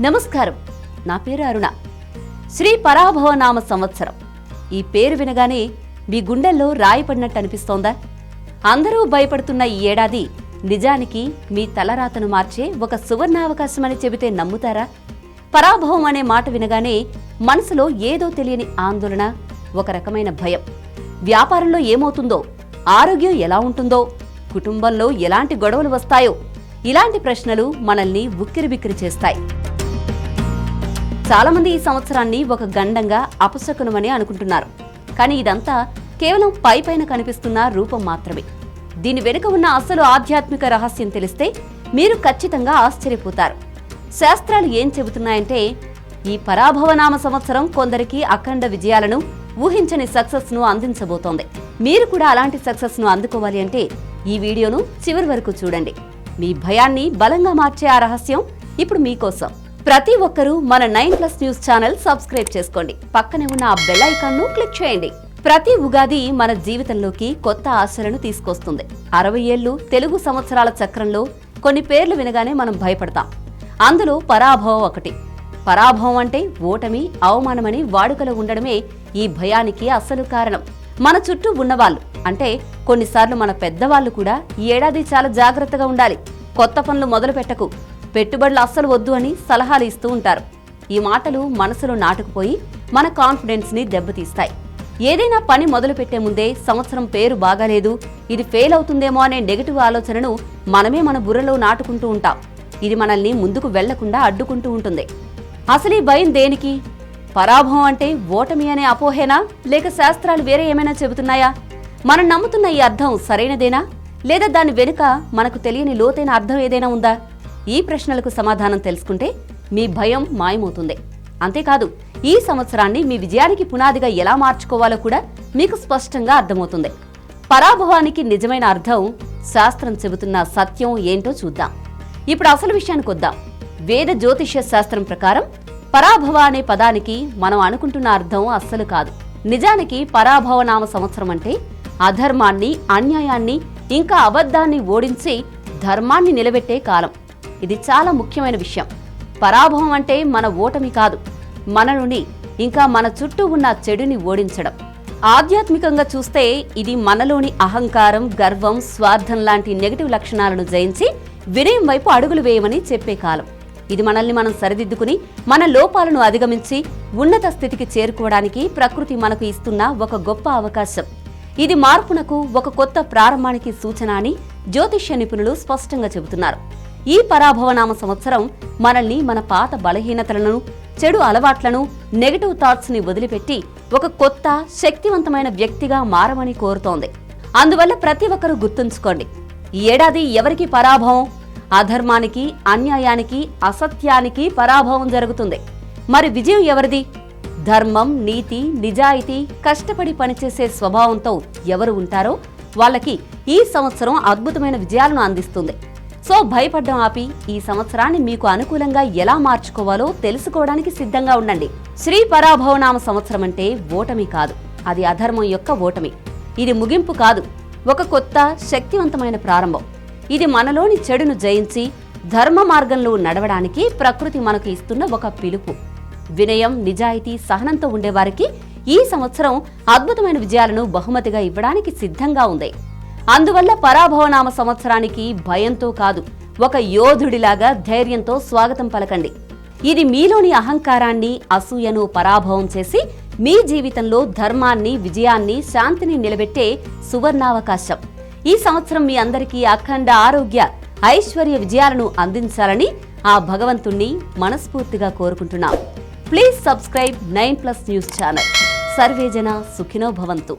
నమస్కారం, నా పేరు అరుణ. శ్రీ పరాభవనామ సంవత్సరం. ఈ పేరు వినగానే మీ గుండెల్లో రాయి పడినట్టు అనిపిస్తోందా? అందరూ భయపడుతున్న ఈ ఏడాది నిజానికి మీ తలరాతను మార్చే ఒక సువర్ణావకాశమని చెబితే నమ్ముతారా? పరాభవం అనే మాట వినగానే మనసులో ఏదో తెలియని ఆందోళన, ఒక రకమైన భయం. వ్యాపారంలో ఏమవుతుందో, ఆరోగ్యం ఎలా ఉంటుందో, కుటుంబంలో ఎలాంటి గొడవలు వస్తాయో, ఇలాంటి ప్రశ్నలు మనల్ని ఉక్కిరిబిక్కిరి చేస్తాయి. చాలామంది ఈ సంవత్సరాన్ని ఒక గండంగా, అపశకునమని అనుకుంటున్నారు. కానీ ఇదంతా కేవలం పైపైన కనిపిస్తున్న రూపం మాత్రమే. దీని వెనుక ఉన్న అసలు ఆధ్యాత్మిక రహస్యం తెలిస్తే మీరు ఖచ్చితంగా ఆశ్చర్యపోతారు. శాస్త్రాలు ఏం చెబుతున్నాయంటే, ఈ పరాభవనామ సంవత్సరం కొందరికి అఖండ విజయాలను, ఊహించని సక్సెస్ ను అందించబోతోంది. మీరు కూడా అలాంటి సక్సెస్ ను అందుకోవాలి అంటే ఈ వీడియోను చివరి వరకు చూడండి. మీ భయాన్ని బలంగా మార్చే ఆ రహస్యం ఇప్పుడు మీకోసం. ప్రతి ఒక్కరూ మన 9+ న్యూస్ ఛానల్ సబ్స్క్రైబ్ చేసుకోండి. పక్కనే ఉన్న ఆ బెల్ ఐకాన్ ను క్లిక్ చేయండి. ప్రతి ఉగాది మన జీవితంలోకి కొత్త ఆశలను తీసుకొస్తుంది. 60 ఏళ్లు తెలుగు సంవత్సరాల చక్రంలో కొన్ని పేర్లు వినగానే మనం భయపడతాం. అందులో పరాభవం ఒకటి. పరాభవం అంటే ఓటమి, అవమానమని వాడుకలో ఉండడమే ఈ భయానికి అసలు కారణం. మన చుట్టూ ఉన్నవాళ్ళు, అంటే కొన్నిసార్లు మన పెద్దవాళ్లు కూడా ఈ ఏడాది చాలా జాగ్రత్తగా ఉండాలి, కొత్త పనులు మొదలు పెట్టకు, పెట్టుబడులు అస్సలు వద్దు అని సలహాలు ఇస్తూ ఉంటారు. ఈ మాటలు మనసులో నాటుకుపోయి మన కాన్ఫిడెన్స్ ని దెబ్బతీస్తాయి. ఏదైనా పని మొదలు పెట్టే ముందే సంవత్సరం పేరు బాగాలేదు, ఇది ఫెయిల్ అవుతుందేమో అనే నెగటివ్ ఆలోచనను మనమే మన బుర్రలో నాటుకుంటూ ఉంటాం. ఇది మనల్ని ముందుకు వెళ్లకుండా అడ్డుకుంటూ ఉంటుంది. అసలు ఈ భయం దేనికి? పరాభవం అంటే ఓటమి అనే అపోహేనా, లేక శాస్త్రాలు వేరే ఏమైనా చెబుతున్నాయా? మనం నమ్ముతున్న ఈ అర్థం సరైనదేనా, లేదా దాని వెనుక మనకు తెలియని లోతైన అర్థం ఏదైనా ఉందా? ఈ ప్రశ్నలకు సమాధానం తెలుసుకుంటే మీ భయం మాయమవుతుంది. అంతేకాదు, ఈ సంవత్సరాన్ని మీ విజయానికి పునాదిగా ఎలా మార్చుకోవాలో కూడా మీకు స్పష్టంగా అర్థమవుతుంది. పరాభవానికి నిజమైన అర్థం, శాస్త్రం చెబుతున్న సత్యం ఏంటో చూద్దాం. ఇప్పుడు అసలు విషయానికి వద్దాం. వేద జ్యోతిష్య శాస్త్రం ప్రకారం పరాభవ అనే పదానికి మనం అనుకుంటున్న అర్థం అస్సలు కాదు. నిజానికి పరాభవనామ సంవత్సరం అంటే అధర్మాన్ని, అన్యాయాన్ని, ఇంకా అబద్ధాన్ని ఓడించి ధర్మాన్ని నిలబెట్టే కాలం. ఇది చాలా ముఖ్యమైన విషయం. పరాభవం అంటే మన ఓటమి కాదు, మనలోని ఇంకా మన చుట్టూ ఉన్న చెడుని ఓడించడం. ఆధ్యాత్మికంగా చూస్తే ఇది మనలోని అహంకారం, గర్వం, స్వార్థం లాంటి నెగటివ్ లక్షణాలను జయించి వినయం వైపు అడుగులు వేయమని చెప్పే కాలం. ఇది మనల్ని మనం సరిదిద్దుకుని మన లోపాలను అధిగమించి ఉన్నత స్థితికి చేరుకోవడానికి ప్రకృతి మనకు ఇస్తున్న ఒక గొప్ప అవకాశం. ఇది మార్పునకు, ఒక కొత్త ప్రారంభానికి సూచన అని జ్యోతిష్య నిపుణులు స్పష్టంగా చెబుతున్నారు. ఈ పరాభవనామ సంవత్సరం మనల్ని మన పాత బలహీనతలను, చెడు అలవాట్లను, నెగటివ్ థాట్స్ ని వదిలిపెట్టి ఒక కొత్త, శక్తివంతమైన వ్యక్తిగా మారమని కోరుతోంది. అందువల్ల ప్రతి ఒక్కరూ గుర్తుంచుకోండి, ఈ ఏడాది ఎవరికి పరాభవం? అధర్మానికి, అన్యాయానికి, అసత్యానికి పరాభవం జరుగుతుంది. మరి విజయం ఎవరిది? ధర్మం, నీతి, నిజాయితీ, కష్టపడి పనిచేసే స్వభావంతో ఎవరు ఉంటారో వాళ్ళకి ఈ సంవత్సరం అద్భుతమైన విజయాలను అందిస్తుంది. సో భయపడ్డం ఆపి ఈ సంవత్సరాన్ని మీకు అనుకూలంగా ఎలా మార్చుకోవాలో తెలుసుకోవడానికి సిద్ధంగా ఉండండి. శ్రీ పరాభవనామ సంవత్సరం అంటే ఓటమి కాదు, అది అధర్మం యొక్క ఓటమి. ఇది ముగింపు కాదు, ఒక కొత్త, శక్తివంతమైన ప్రారంభం. ఇది మనలోని చెడును జయించి ధర్మ మార్గంలో నడవడానికి ప్రకృతి మనకు ఇస్తున్న ఒక పిలుపు. వినయం, నిజాయితీ, సహనంతో ఉండేవారికి ఈ సంవత్సరం అద్భుతమైన విజయాలను బహుమతిగా ఇవ్వడానికి సిద్ధంగా ఉంది. అందువల్ల పరాభవనామ సంవత్సరానికి భయంతో కాదు, ఒక యోధుడిలాగా ధైర్యంతో స్వాగతం పలకండి. ఇది మీలోని అహంకారాన్ని, అసూయను పరాభవం చేసి మీ జీవితంలో ధర్మాన్ని, విజయాన్ని, శాంతిని నిలబెట్టే సువర్ణావకాశం. ఈ సంవత్సరం మీ అందరికీ అఖండ ఆరోగ్య, ఐశ్వర్య విజయాలను అందించాలని ఆ భగవంతుణ్ణి మనస్ఫూర్తిగా కోరుకుంటున్నాం. Please subscribe 9+ news channel. సర్వేజన సుఖినో భవంతు.